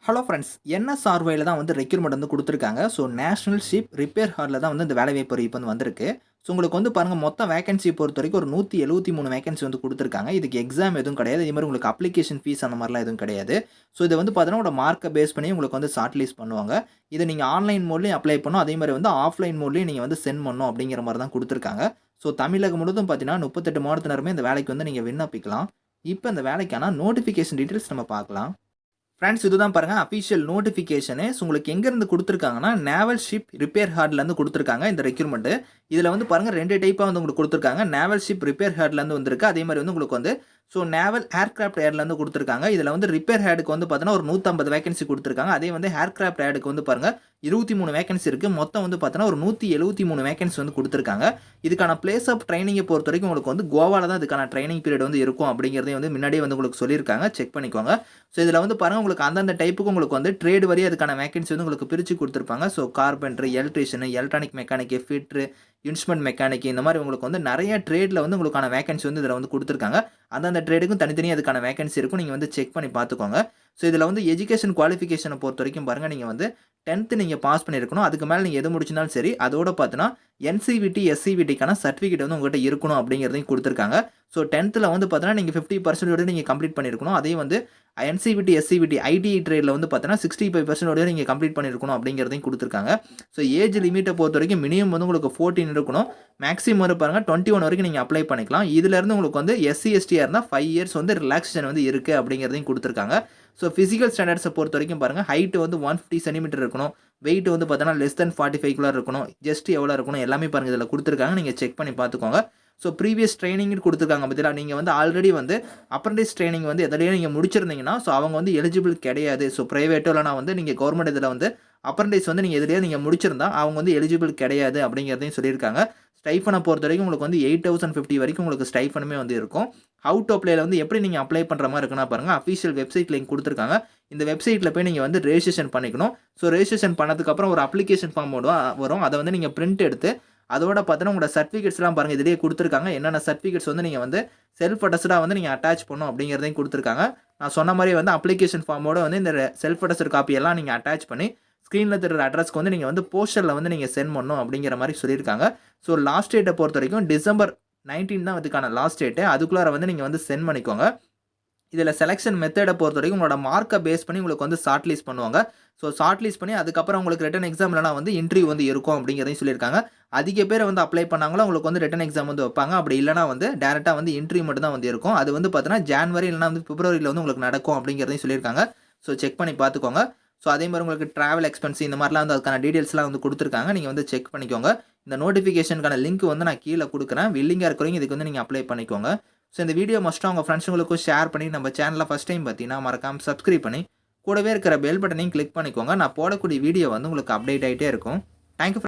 Hello friends, NSRYல தான் வந்து recruitment வந்து குடுத்துருக்காங்க. ஸோ நேஷனல் ஷிப் ரிப்பேர் ஹார்ட்ல தான் வந்து இந்த வேலைவாய்ப்பு அறிவிப்பு வந்து வந்திருக்கு. ஸோ உங்களுக்கு வந்து பாருங்க மொத்த வேக்கன்சி பொறுத்தவரைக்கும் ஒரு 173 வேக்கன்சி வந்து குடுத்துருக்காங்க. இதுக்கு எக்ஸாம் எதுவும் கிடையாது. இதே மாரி உங்களுக்கு அப்ளிகேஷன் ஃபீஸ் அந்த மாரிலாம் எதுவும் கிடையாது. ஸோ இத வந்து பார்த்தீங்கன்னா, உங்களோட மார்க்க பேஸ் பண்ணி உங்களுக்கு வந்து ஷார்ட் லிஸ்ட் பண்ணுவாங்க. இத நீங்க ஆன்லைன் மோட்லயும் அப்ளை பண்ணணும். அதே மாரி வந்து ஆஃப்லைன் மோட்லயும் நீங்க வந்து சென்ட் பண்ணணும் அப்படிங்கிற மாரி தான் குடுத்துருக்காங்க. ஸோ தமிழகம் முழுவதும் பார்த்தீங்கன்னா, 38 மாவட்டத்தினருமே இந்த வேலைக்கு வந்து நீங்க விண்ணப்பிக்கலாம். இப்ப இந்த வேலைக்கான நோட்டிஃபிகேஷன் டீட்டெயில்ஸ் நம்ம பார்க்கலாம். ஃப்ரெண்ட்ஸ், இதுதான் பாருங்க அஃபிஷியல் நோட்டிஃபிகேஷனு. ஸோ உங்களுக்கு எங்கேருந்து குடுத்துருக்காங்கன்னா, நேவல் ஷிப் ரிப்பேர் ஹார்ட்லேருந்து குடுத்துருக்காங்க இந்த ரெக்ரூட்மெண்ட்டு. இதில வந்து பாருங்க 2 டைப்பா வந்து உங்களுக்கு குடுத்துருக்காங்க. நேவல் ஷிப் ரிப்பேர் ஹார்ட்லேருந்து வந்திருக்கு. அதே மாரி வந்து உங்களுக்கு வந்து நேவல் ஏர்கிராஃப்ட் ஏர்லேருந்து குடுத்துருக்காங்க. இதில வந்து ரிப்பேர் ஹேடுக்கு வந்து பார்த்தீங்கன்னா, ஒரு 150 வேக்கன்சி குடுத்துருக்காங்க. அதே வந்து ஏர்கிராஃப்ட் ஏடுக்கு வந்து பாருங்க 23 வேக்கன்சி இருக்கு. மொத்தம் வந்து பார்த்தீங்கன்னா, ஒரு 173 வேக்கன்சி வந்து குடுத்துருக்காங்க. இதுக்கான பிளேஸ் ஆஃப் ட்ரெய்னிங்க பொறுத்தவரைக்கும் உங்களுக்கு வந்து கோவால தான் இதுக்கான ட்ரெய்னிங் பீரியட் வந்து இருக்கும் அப்படிங்கிறதையும் வந்து முன்னாடியே வந்து உங்களுக்கு சொல்லியிருக்காங்க. செக் பண்ணிக்கோங்க. ஸோ இதில வந்து பாருங்க உங்களுக்கு அந்தந்த டைப்புக்கு உங்களுக்கு வந்து ட்ரேட் வாரியா அதுக்கான வேக்கன்சி வந்து உங்களுக்கு பிரிச்சு குடுத்துருப்பாங்க. So carpenter, electrician, electronic mechanic, fitter, instrument mechanic இந்த மாரி உங்களுக்கு வந்து நெறைய ட்ரேட்ல வந்து உங்களுக்கான வேக்கன்சி வந்து இதில வந்து குடுத்துருக்காங்க. அந்தந்த ட்ரேடுக்கும் தனித்தனியா அதுக்கான வேக்கன்சி இருக்கும். நீங்க வந்து செக் பண்ணி பார்த்துக்கோங்க. ஸோ இதில வந்து எஜுகேஷன் குவாலிஃபிகேஷன பொறுத்தவரைக்கும் பாருங்க, நீங்க வந்து 10th நீங்க பாஸ் பண்ணியிருக்கணும். அதுக்கு மேல நீங்க எது முடிச்சிருந்தாலும் சரி. அதோட பார்த்தீங்கன்னா, NCVT, SCVTக்கான சர்டிஃபிகேட் வந்து உங்ககிட்ட இருக்கணும் அப்படிங்கிறதையும் குடுத்துருக்காங்க. ஸோ 10த்ல வந்து பார்த்தீங்கன்னா, நீங்க 50% நீங்க கம்ப்ளீட் பண்ணியிருக்கணும். அதே வந்து NCVT, SCVT, ITI ட்ரேட்ல வந்து பார்த்தீங்கன்னா 65% நீங்க கம்ப்ளீட் பண்ணியிருக்கணும் அப்படிங்கிறதையும் குடுத்துருக்காங்க. ஸோ ஏஜ் லிமிட்ட பொறுத்தவரைக்கும் மினிமம் வந்து உங்களுக்கு 14 இருக்கணும். மேக்ஸிமம் வந்து பாருங்க 21 வரைக்கும் நீங்க அப்ளை பண்ணிக்கலாம். இதிலிருந்து உங்களுக்கு வந்து SC, STயா இருந்தா 5 இயர்ஸ் வந்து ரிலாக்சேஷன் வந்து இருக்கு அப்படிங்கிறதையும் குடுத்துருக்காங்க. ஸோ பிசிக்கல் ஸ்டாண்டர்ட்ஸ பொறுத்தவரைக்கும் பாருங்க, ஹைட் வந்து 150 சென்டிமீட்டர் இருக்கணும். வெயிட் வந்து பார்த்தீங்கன்னா லெஸ் தென் 45 இருக்கணும். ஜஸ்ட் எவ்வளோ இருக்கணும் எல்லாமே பாருங்க இதில குடுத்துருக்காங்க. நீங்க செக் பண்ணி பார்த்துக்கோங்க. ஸோ ப்ரீவியஸ் ட்ரெய்னிங்னு குடுத்துருக்காங்க பார்த்தீங்களா, நீங்க வந்து ஆல்ரெடி வந்து அப்ரண்டிஸ் ட்ரெய்னிங் வந்து எதுலயோ நீங்க முடிச்சிருந்தீங்கன்னா, ஸோ அவங்க வந்து எலிஜிபிள் கிடையாது. ஸோ பிரைவேட்டோ இல்லனா வந்து நீங்க கவர்ன்மெண்ட் இதில வந்து அப்ரண்டிஸ் வந்து நீங்க எதுலயோ நீங்க முடிச்சிருந்தா, அவங்க வந்து எலிஜிபிள் கிடையாது அப்படிங்கிறதையும் சொல்லியிருக்காங்க. ஸ்டைஃபன பொறுத்தவரைக்கும் உங்களுக்கு வந்து 8050 வரைக்கும் உங்களுக்கு ஸ்டைஃபனுமே வந்து இருக்கும். ஹவ் டூ அப்ளைல வந்து எப்படி நீங்க அப்ளை பண்ற மாரி இருக்குன்னா பாருங்க, அஃபிஷியல் வெப்சைட் லிங்க் குடுத்துருக்காங்க. இந்த வெப்சைட்ல போய் நீங்க வந்து ரெஜிஸ்ட்ரேஷன் பண்ணிக்கணும். ஸோ ரெஜிஸ்ட்ரேஷன் பண்ணதுக்கு அப்புறம் ஒரு அப்ளிகேஷன் ஃபார்ம் வரும். அத வந்து நீங்க பிரிண்ட் எடுத்து அதோட பார்த்தீங்கன்னா, உங்களோட சர்டிஃபிகேட்ஸ்லாம் பாருங்க இதிலேயே குடுத்துருக்காங்க. என்னென்ன சர்டிஃபிகேட்ஸ் வந்து நீங்க வந்து செல்ஃப் அட்டஸ்டடா வந்து நீங்க அட்டாச் பண்ணணும் அப்படிங்கிறதையும் குடுத்துருக்காங்க. நான் சொன்ன மாரி வந்து அப்ளிகேஷன் ஃபார்மோட வந்து இந்த செல்ஃப் அட்டஸ்டட் காப்பி எல்லாம் நீங்க அட்டாச் பண்ணி ஸ்க்ரீன்ல தெரிற அட்ரஸ்க்கு வந்து நீங்க வந்து போஸ்டல்ல வந்து நீங்க சென்ட் பண்ணணும் அப்படிங்கிற மாரி சொல்லியிருக்காங்க. ஸோ லாஸ்ட் டேட்ட பொறுத்தவரைக்கும் டிசம்பர் 19 தான் இதுக்கான லாஸ்ட் டேட்டு. அதுக்குள்ளார வந்து நீங்க வந்து சென்ட் பண்ணிக்கோங்க. இதில செலக்ஷன் மெத்தட பொறுத்தவரைக்கும் உங்களோட மார்க்க பேஸ் பண்ணி உங்களுக்கு வந்து ஷார்ட் லிஸ்ட் பண்ணுவாங்க. ஸோ ஷார்ட் லிஸ்ட் பண்ணி அதுக்கப்புறம் உங்களுக்கு ரிட்டன் எக்ஸாம் இல்லனா வந்து இன்டர்வியூ வந்து இருக்கும் அப்படிங்கிறதையும் சொல்லியிருக்காங்க. அதிக பேர் வந்து அப்ளை பண்ணாங்களோ உங்களுக்கு வந்து ரிட்டன் எக்ஸாம் வந்து வைப்பாங்க. அப்படி இல்லனா வந்து டைரக்ட்டா வந்து இன்டர்வியூ மட்டும் தான் வந்து இருக்கும். அது வந்து பார்த்தீங்கன்னா, ஜான்வரி இல்லனா வந்து பிப்ரவரியில வந்து உங்களுக்கு நடக்கும் அப்படிங்கிறதையும் சொல்லியிருக்காங்க. ஸோ செக் பண்ணி பார்த்துக்கோங்க. ஸோ அதே மாரி உங்களுக்கு டிராவல் எக்ஸ்பென்ஸ் இந்த மாரிலாம் வந்து அதுக்கான டீடைல்ஸ்லாம் வந்து குடுத்துருக்காங்க. நீங்க வந்து செக் பண்ணிக்கோங்க. இந்த நோட்டிஃபிகேஷனுக்கான லிங்க் வந்து நான் கீழ குடுக்குறேன். வில்லிங்கா இருக்கிறவங்க இதுக்கு வந்து நீங்க அப்ளை பண்ணிக்கோங்க. ஸோ இந்த வீடியோ மஸ்ட்டா உங்க ஃப்ரெண்ட்ஸுங்களுக்கும் ஷேர் பண்ணி, நம்ம சேனல ஃபர்ஸ்ட் டைம் பார்த்தீங்கன்னா மறக்காம சப்ஸ்கிரைப் பண்ணி, கூடவே இருக்கிற பெல் பட்டனையும் கிளிக் பண்ணிக்கோங்க. நான் போடக்கூடிய வீடியோ வந்து உங்களுக்கு அப்டேட் ஆயிட்டே இருக்கும். Thank you.